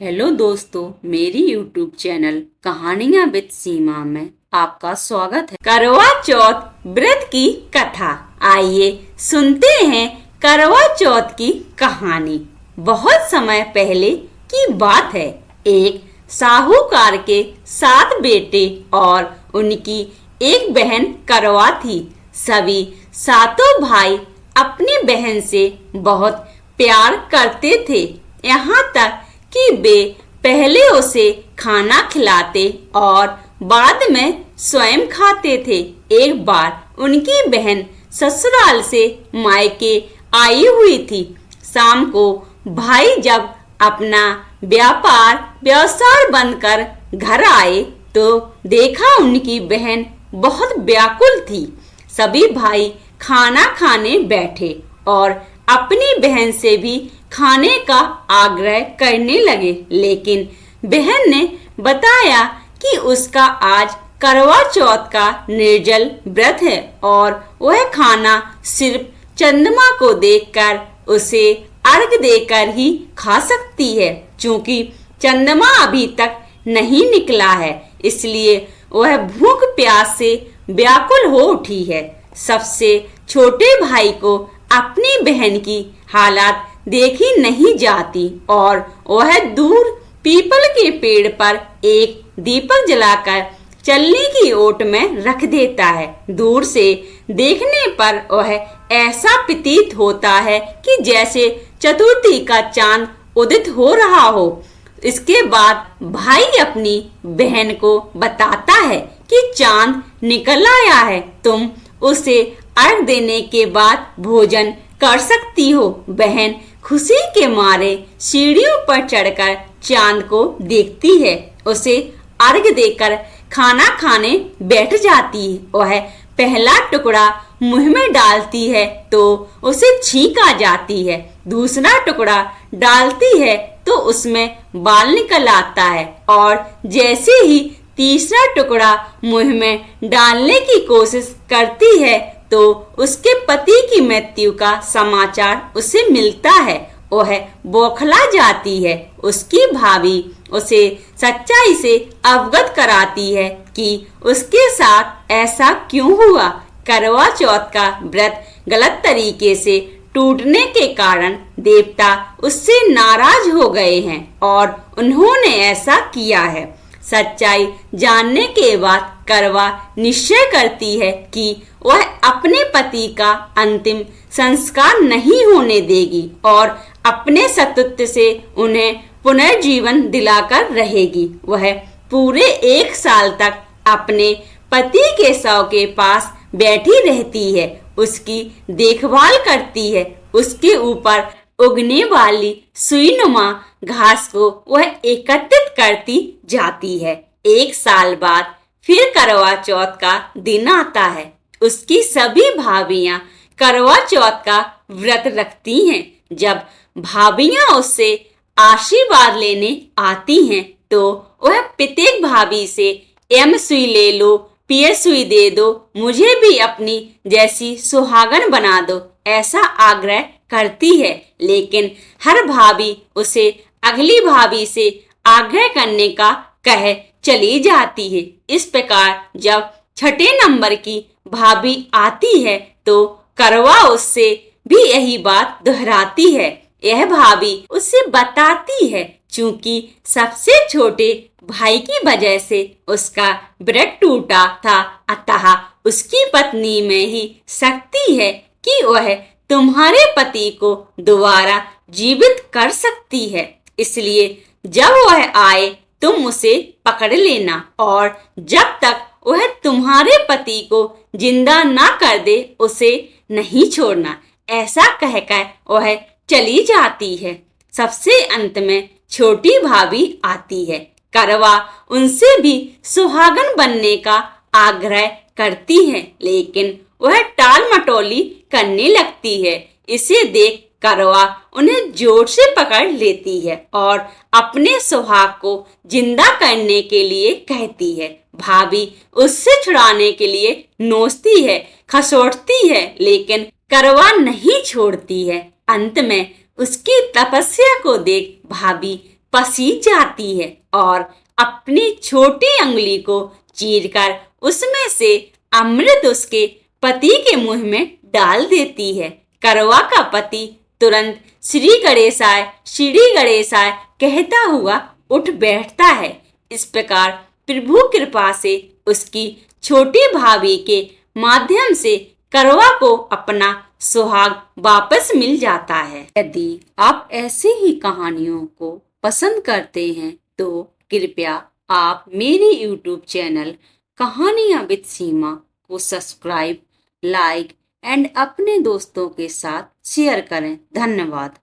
Hello दोस्तों, मेरी YouTube channel कहानियां विद सीमा में आपका स्वागत है। करवा चौथ व्रत की कथा। आइए सुनते हैं करवा चौथ की कहानी। बहुत समय पहले की बात है। एक साहूकार के 7 बेटे और उनकी एक बहन करवा थी। सभी 7 भाई अपनी बहन से बहुत प्यार करते थे, यहाँ तक कि वे पहले उसे खाना खिलाते और बाद में स्वयं खाते थे। एक बार उनकी बहन ससुराल से मायके आई हुई थी। शाम को भाई जब अपना व्यवसाय बंद कर घर आए तो देखा उनकी बहन बहुत व्याकुल थी। सभी भाई खाना खाने बैठे और अपनी बहन से भी खाने का आग्रह करने लगे, लेकिन बहन ने बताया कि उसका आज करवा चौथ का निर्जल व्रत है और वह खाना सिर्फ चंद्रमा को देखकर उसे अर्घ देकर ही खा सकती है। चूंकि चंद्रमा अभी तक नहीं निकला है, इसलिए वह भूख प्यास से व्याकुल हो उठी है। सबसे छोटे भाई को अपनी बहन की हालत देखी नहीं जाती और वह दूर पीपल के पेड़ पर एक दीपक जलाकर चलने की ओट में रख देता है। दूर से देखने पर वह ऐसा प्रतीत होता है कि जैसे चतुर्थी का चांद उदित हो रहा हो। इसके बाद भाई अपनी बहन को बताता है कि चांद निकल आया है, तुम उसे अर्घ देने के बाद भोजन कर सकती हो। बहन खुशी के मारे सीढ़ियों पर चढ़कर चांद को देखती है। उसे अर्घ देकर खाना खाने बैठ जाती है। वह पहला टुकड़ा मुंह में डालती है तो उसे छींक आ जाती है। दूसरा टुकड़ा डालती है तो उसमें बाल निकल आता है और जैसे ही तीसरा टुकड़ा मुंह में डालने की कोशिश करती है तो उसके पति की मृत्यु का समाचार उसे मिलता है। वह बौखला जाती है। उसकी भाभी उसे सच्चाई से अवगत कराती है कि उसके साथ ऐसा क्यों हुआ। करवा चौथ का व्रत गलत तरीके से टूटने के कारण देवता उससे नाराज हो गए हैं और उन्होंने ऐसा किया है। सच्चाई जानने के बाद करवा निश्चय करती है कि वह अपने पति का अंतिम संस्कार नहीं होने देगी और अपने सतुत्व से उन्हें पुनर्जीवन दिलाकर रहेगी। वह पूरे 1 साल तक अपने पति के शव के पास बैठी रहती है, उसकी देखभाल करती है। उसके ऊपर उगने वाली सुईनुमा घास को वह एकत्रित करती जाती है। 1 साल बाद फिर करवा चौथ का दिन आता है। उसकी सभी भाभियां करवा चौथ का व्रत रखती हैं। जब भाभियां उससे आशीर्वाद लेने आती हैं तो वह प्रत्येक भाभी से एम सुई ले लो, पियर सुई दे दो, मुझे भी अपनी जैसी सुहागन बना दो, ऐसा आग्रह करती है। लेकिन हर भाभी उसे अगली भाभी से आग्रह करने का कह चली जाती है। इस प्रकार जब 6ठे नंबर की भाभी आती है तो करवा उससे भी यही बात दोहराती है। यह भाभी उसे बताती है चूंकि सबसे छोटे भाई की वजह से उसका व्रत टूटा था, अतः उसकी पत्नी में ही शक्ति है कि वह तुम्हारे पति को दोबारा जीवित कर सकती है। इसलिए जब वह आए तुम उसे पकड़ लेना और जब तक वह तुम्हारे पति को जिंदा ना कर दे उसे नहीं छोड़ना। ऐसा कहकर वह चली जाती है। सबसे अंत में छोटी भाभी आती है। करवा उनसे भी सुहागन बनने का आग्रह करती है, लेकिन वह टाल मटोली करने लगती है। इसे देख करवा उन्हें जोर से पकड़ लेती है और अपने सुहाग को जिंदा करने के लिए कहती है। भाभी उससे छुड़ाने के लिए नोचती है, खसोटती है, लेकिन करवा नहीं छोड़ती है। अंत में उसकी तपस्या को देख भाभी पसीज जाती है और अपनी छोटी अंगुली को चीरकर उसमें से अमृत उसके पति के मुंह में डाल देती है। करवा का पति तुरंत श्री गणेशाय कहता हुआ उठ बैठता है। इस प्रकार प्रभु कृपा से उसकी छोटी भाभी के माध्यम से करवा को अपना सुहाग वापस मिल जाता है। यदि आप ऐसे ही कहानियों को पसंद करते हैं तो कृपया आप मेरी YouTube चैनल कहानियां विद सीमा को सब्सक्राइब, लाइक एंड अपने दोस्तों के साथ शेयर करें। धन्यवाद।